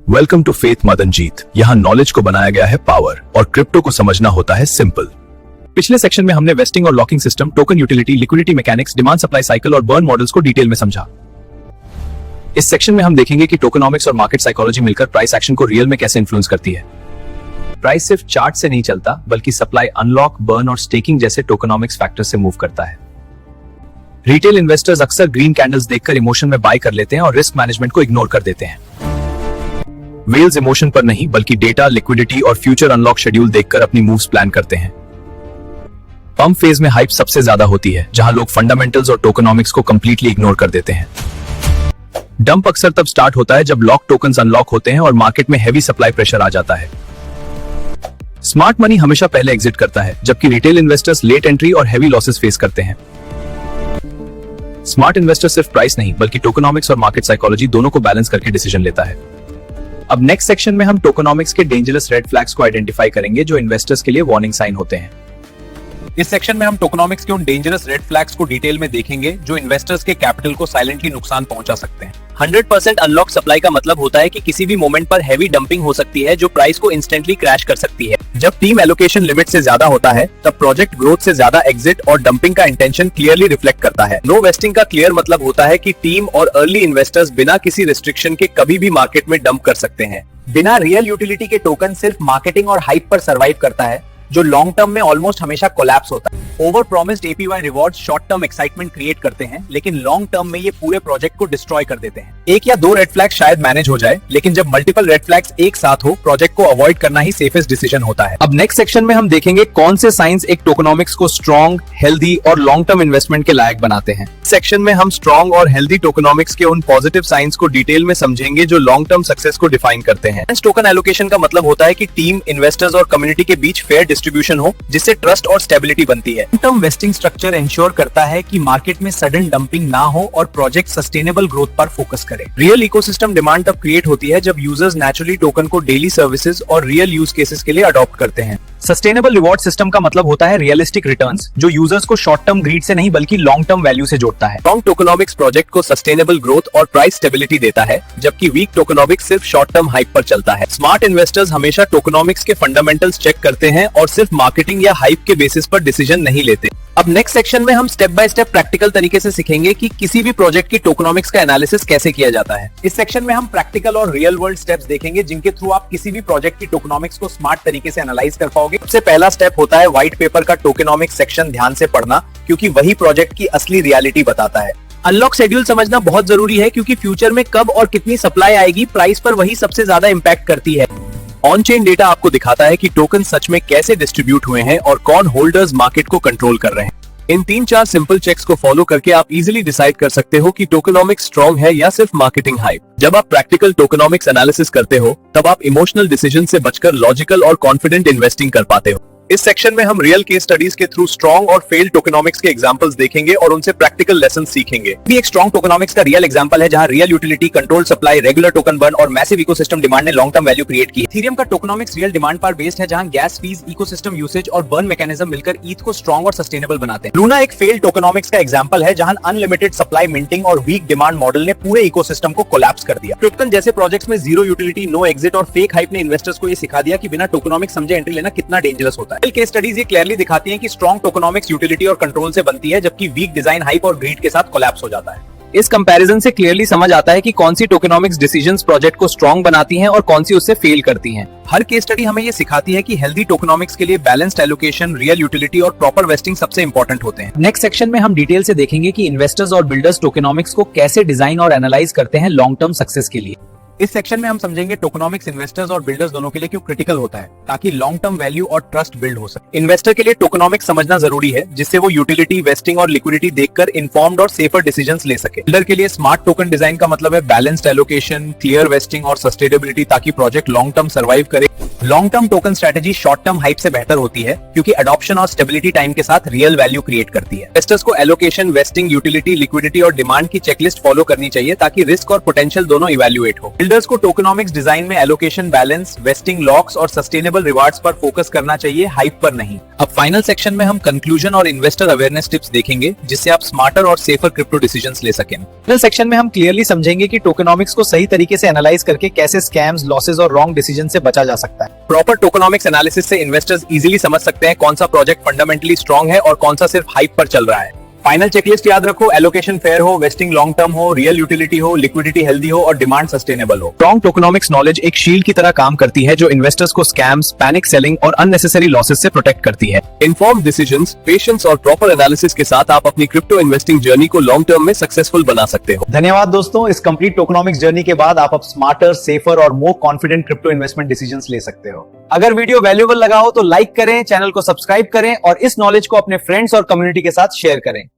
Welcome to faith Madanjeet. यहाँ knowledge को बनाया गया है पावर और क्रिप्टो को समझना होता है सिंपल। पिछले सेक्शन में हमने वेस्टिंग और locking system, token utility, liquidity mechanics, demand supply cycle और बर्न मॉडल्स को डिटेल में समझा। इस सेक्शन में हम देखेंगे कि टोकनॉमिक्स और मार्केट साइकोलॉजी मिलकर प्राइस एक्शन को रियल में कैसे इन्फ्लुएंस करती है। प्राइस सिर्फ चार्ट से नहीं चलता, बल्कि सप्लाई, अनलॉक, बर्न और स्टेकिंग जैसे टोकनॉमिक्स फैक्टर से मूव करता है। रिटेल इन्वेस्टर्स अक्सर ग्रीन कैंडल्स देखकर इमोशन में बाय कर लेते हैं और रिस्क मैनेजमेंट को इग्नोर कर देते हैं। वेल्स इमोशन पर नहीं, बल्कि डेटा, लिक्विडिटी और फ्यूचर अनलॉक शेड्यूल देखकर अपनी मूव्स प्लान करते हैं। पंप फेज में हाइप सबसे ज्यादा होती है, जहां लोग फंडामेंटल्स और टोकनॉमिक्स को कंप्लीटली इग्नोर कर देते हैं। डंप अक्सर तब स्टार्ट होता है जब लॉक टोकन्स अनलॉक होते हैं और मार्केट में हैवी सप्लाई प्रेशर आ जाता है। स्मार्ट मनी हमेशा पहले एग्जिट करता है, जबकि रिटेल इन्वेस्टर्स लेट एंट्री और हैवी लॉसेस फेस करते हैं। स्मार्ट इन्वेस्टर सिर्फ प्राइस नहीं, बल्कि टोकनॉमिक्स और मार्केट साइकोलॉजी दोनों को बैलेंस करके डिसीजन लेता है। अब नेक्स्ट सेक्शन में हम टोकनॉमिक्स के डेंजरस रेड फ्लैग्स को आइडेंटिफाई करेंगे, जो इन्वेस्टर्स के लिए वार्निंग साइन होते हैं। इस सेक्शन में हम टोकनॉमिक्स के उन डेंजरस रेड फ्लैग्स को डिटेल में देखेंगे जो इन्वेस्टर्स के कैपिटल को साइलेंटली नुकसान पहुंचा सकते हैं। 100% अनलॉक सप्लाई का मतलब होता है कि किसी भी मोमेंट पर हैवी डंपिंग हो सकती है जो प्राइस को इंस्टेंटली क्रैश कर सकती है। जब टीम एलोकेशन लिमिट से ज्यादा होता है, तब प्रोजेक्ट ग्रोथ से ज्यादा एग्जिट और डंपिंग का इंटेंशन क्लियरली रिफ्लेक्ट करता है। नो वेस्टिंग का क्लियर मतलब होता है कि टीम और अर्ली इन्वेस्टर्स बिना किसी रिस्ट्रिक्शन के कभी भी मार्केट में डंप कर सकते हैं। बिना रियल यूटिलिटी के टोकन सिर्फ मार्केटिंग और हाइप पर सर्वाइव करता है, जो लॉन्ग टर्म में ऑलमोस्ट हमेशा कोलैप्स होता है। Over promised APY rewards short term excitement create करते हैं, लेकिन लॉन्ग टर्म में ये पूरे प्रोजेक्ट को डिस्ट्रॉय कर देते हैं। एक या दो रेड फ्लैग शायद मैनेज हो जाए, लेकिन जब मल्टीपल रेड फ्लैग्स एक साथ हो, प्रोजेक्ट को अवॉइड करना ही सेफेस्ट डिसीजन होता है। अब नेक्स्ट सेक्शन में हम देखेंगे कौन से साइंस एक टोकनॉमिक्स को स्ट्रॉन्ग, हेल्दी और लॉन्ग टर्म इन्वेस्टमेंट के लायक बनाते हैं। सेक्शन में हम स्ट्रॉन्ग और हेल्दी टोकनॉमिक्स के उन पॉजिटिव साइंस को डिटेल में समझेंगे जो लॉन्ग टर्म सक्सेस को डिफाइन करते हैं। टोकन एलोकेशन का मतलब होता है कि टीम, इन्वेस्टर्स और कम्युनिटी के बीच फेयर डिस्ट्रीब्यूशन हो, जिससे ट्रस्ट और स्टेबिलिटी बनती है। Long term wasting structure ensure करता है कि मार्केट में सडन डंपिंग ना हो और प्रोजेक्ट सस्टेनेबल ग्रोथ पर फोकस करे। रियल इकोसिस्टम डिमांड तब क्रिएट होती है जब यूजर्स नेचुरली टोकन को डेली सर्विसेज और रियल यूज केसेस के लिए अडॉप्ट करते हैं। सस्टेनेबल रिवॉर्ड सिस्टम का मतलब होता है रियलिस्टिक रिटर्न्स, जो यूजर्स को शॉर्ट टर्म ग्रीड से नहीं बल्कि लॉन्ग टर्म वैल्यू से जोड़ता है। स्ट्रॉन्ग टोकनॉमिक्स प्रोजेक्ट को सस्टेनेबल ग्रोथ और प्राइस स्टेबिलिटी देता है, जबकि वीक टोकनॉमिक्स सिर्फ शॉर्ट टर्म हाइप पर चलता है। स्मार्ट इन्वेस्टर्स हमेशा टोकनॉमिक्स के फंडामेंटल्स चेक करते हैं और सिर्फ मार्केटिंग या हाइप के बेसिस पर डिसीजन नहीं लेते। अब नेक्स्ट सेक्शन में हम स्टेप बाय स्टेप प्रैक्टिकल तरीके से सीखेंगे कि किसी भी प्रोजेक्ट की टोकनॉमिक्स का एनालिसिस कैसे किया जाता है। इस सेक्शन में हम प्रैक्टिकल और रियल वर्ल्ड स्टेप्स देखेंगे, जिनके थ्रू आप किसी भी प्रोजेक्ट की टोकनॉमिक्स को स्मार्ट तरीके से एनालाइज कर पाओगे। सबसे पहला स्टेप होता है व्हाइट पेपर का टोकनॉमिक्स सेक्शन ध्यान से पढ़ना, क्योंकि वही प्रोजेक्ट की असली रियलिटी बताता है। अनलॉक शेड्यूल समझना बहुत जरूरी है, क्योंकि फ्यूचर में कब और कितनी सप्लाई आएगी, प्राइस पर वही सबसे ज्यादा इम्पैक्ट करती है। ऑन चेन डेटा आपको दिखाता है कि टोकन सच में कैसे डिस्ट्रीब्यूट हुए हैं और कौन होल्डर्स मार्केट को कंट्रोल कर रहे हैं। इन 3-4 सिंपल चेक्स को फॉलो करके आप इजीली डिसाइड कर सकते हो कि टोकनॉमिक्स स्ट्रॉन्ग है या सिर्फ मार्केटिंग हाइप। जब आप प्रैक्टिकल टोकनॉमिक्स एनालिसिस करते हो, तब आप इमोशनल डिसीजन से बचकर लॉजिकल और कॉन्फिडेंट इन्वेस्टिंग कर पाते हो। इस सेक्शन में हम रियल केस स्टडीज के थ्रू स्ट्रॉन्ग और फेल्ड टोकनॉमिक्स के एग्जांपल्स देखेंगे और उनसे प्रैक्टिकल लेसन सीखेंगे। भी एक स्ट्रॉन्ग टोकनॉमिक्स का रियल एग्जांपल है, जहां real utility, control supply, regular token burn और मैसिव इकोसिस्टम डिमांड ने लॉन्ग टर्म वैल्यू क्रिएट की। इथेरियम का टोकनॉमिक्स रियल डिमांड पर बेस्ड है, जहां गैस फीस, इकोसिस्टम यूसेज और बर्न मैकेनिज्म मिलकर ईथ को स्ट्रॉन्ग और सस्टेनेबल बनाते हैं। लूना एक फेल्ड टोकनॉमिक्स का एग्जांपल है, जहां अनलिमिटेड सप्लाई मिंटिंग और वीक डिमांड मॉडल ने पूरे इकोसिस्टम को कोलैप्स कर दिया। क्रिप्टन जैसे प्रोजेक्ट्स में जीरो यूटिलिटी, नो एग्जिट और फेक हाइप ने इन्वेस्टर्स को ये सिखा दिया कि बिना टोकनॉमिक्स समझे एंट्री लेना कितना डेंजरस होता है। केस स्टडीज ये क्लियरली दिखाती हैं कि स्ट्रॉन्ग टोकनॉमिक्स यूटिलिटी और कंट्रोल से बनती है, जबकि वीक डिजाइन, हाइप और ग्रीड के साथ कोलैप्स हो जाता है। इस कंपैरिजन से क्लियरली समझ आता है कि कौन सी टोकनॉमिक्स डिसीजंस प्रोजेक्ट को स्ट्रॉन्ग बनाती हैं और कौन सी उससे फेल करती हैं। हर केस स्टडी हमें ये सिखाती है कि हेल्दी टोकनॉमिक्स के लिए बैलेंस्ड एलोकेशन, रियल यूटिलिटी और प्रॉपर वेस्टिंग सबसे इंपॉर्टेंट होते हैं। नेक्स्ट सेक्शन में हम डिटेल से देखेंगे कि इन्वेस्टर्स और बिल्डर्स टोकनॉमिक्स को कैसे डिजाइन और एनालाइज करते हैं लॉन्ग टर्म सक्सेस के लिए। इस सेक्शन में हम समझेंगे टोकनॉमिक्स इन्वेस्टर्स और बिल्डर्स दोनों के लिए क्यों क्रिटिकल होता है, ताकि लॉन्ग टर्म वैल्यू और ट्रस्ट बिल्ड हो सके। इन्वेस्टर के लिए टोकनॉमिक्स समझना जरूरी है, जिससे वो यूटिलिटी, वेस्टिंग और लिक्विडिटी देखकर इन्फॉर्म्ड और सेफर डिसीजंस ले सके। बिल्डर के लिए स्मार्ट टोकन डिजाइन का मतलब है बैलेंस्ड एलोकेशन, क्लियर वेस्टिंग और सस्टेनेबिलिटी, ताकि प्रोजेक्ट लॉन्ग टर्म सर्वाइव करे। Long term token strategy short term hype से बेहतर होती है क्योंकि अडॉप्शन और स्टेबिलिटी टाइम के साथ रियल वैल्यू क्रिएट करती है। इन्वेस्टर्स को एलोकेशन, वेस्टिंग, यूटिलिटी, लिक्विडिटी और डिमांड की चेकलिस्ट फॉलो करनी चाहिए ताकि रिस्क और पोटेंशियल दोनों इवैल्यूएट हो। बिल्डर्स को टोकनॉमिक्स डिजाइन में एलोकेशन बैलेंस, वेस्टिंग लॉक्स और सस्टेनेबल रिवार्ड्स पर फोकस करना चाहिए, हाइप पर नहीं। अब फाइनल सेक्शन में हम कंक्लूजन और इन्वेस्टर अवेयरनेस टिप्स देखेंगे जिससे आप स्मार्टर और सेफर क्रिप्टो डिसीजंस ले सकें। फाइनल सेक्शन में हम क्लियरली समझेंगे कि टोकनॉमिक्स को सही तरीके से एनालाइज करके कैसे स्कैम्स, लॉसेस और रॉन्ग डिसीजन से बचा जा सकता है। प्रॉपर टोकनॉमिक्स एनालिसिस से इन्वेस्टर्स इजीली समझ सकते हैं कौन सा प्रोजेक्ट फंडामेंटली स्ट्रांग है और कौन सा सिर्फ हाइप पर चल रहा है। फाइनल चेकलिस्ट याद रखो, एलोकेशन फेयर हो, वेस्टिंग लॉन्ग टर्म हो, रियल यूटिलिटी हो, लिक्विडिटी हेल्दी हो और डिमांड सस्टेनेबल हो। स्ट्रॉन्ग टोकनॉमिक्स नॉलेज एक शील्ड की तरह काम करती है जो इन्वेस्टर्स को स्कैम्स, पैनिक सेलिंग और अननेसेसरी लॉसेस से प्रोटेक्ट करती है। इन्फॉर्म्ड डिसीजंस, पेशेंस और प्रॉपर एनालिसिस के साथ आप अपनी क्रिप्टो इन्वेस्टिंग जर्नी को लॉन्ग टर्म में सक्सेसफुल बना सकते हो। धन्यवाद दोस्तों, इस कंप्लीट टोकनॉमिक्स जर्नी के बाद आप अब स्मार्टर, सेफर और more confident crypto investment decisions ले सकते हो। अगर वीडियो वैल्यूएबल लगा हो तो लाइक करें, चैनल को सब्सक्राइब करें और इस नॉलेज को अपने फ्रेंड्स और कम्युनिटी के साथ शेयर करें।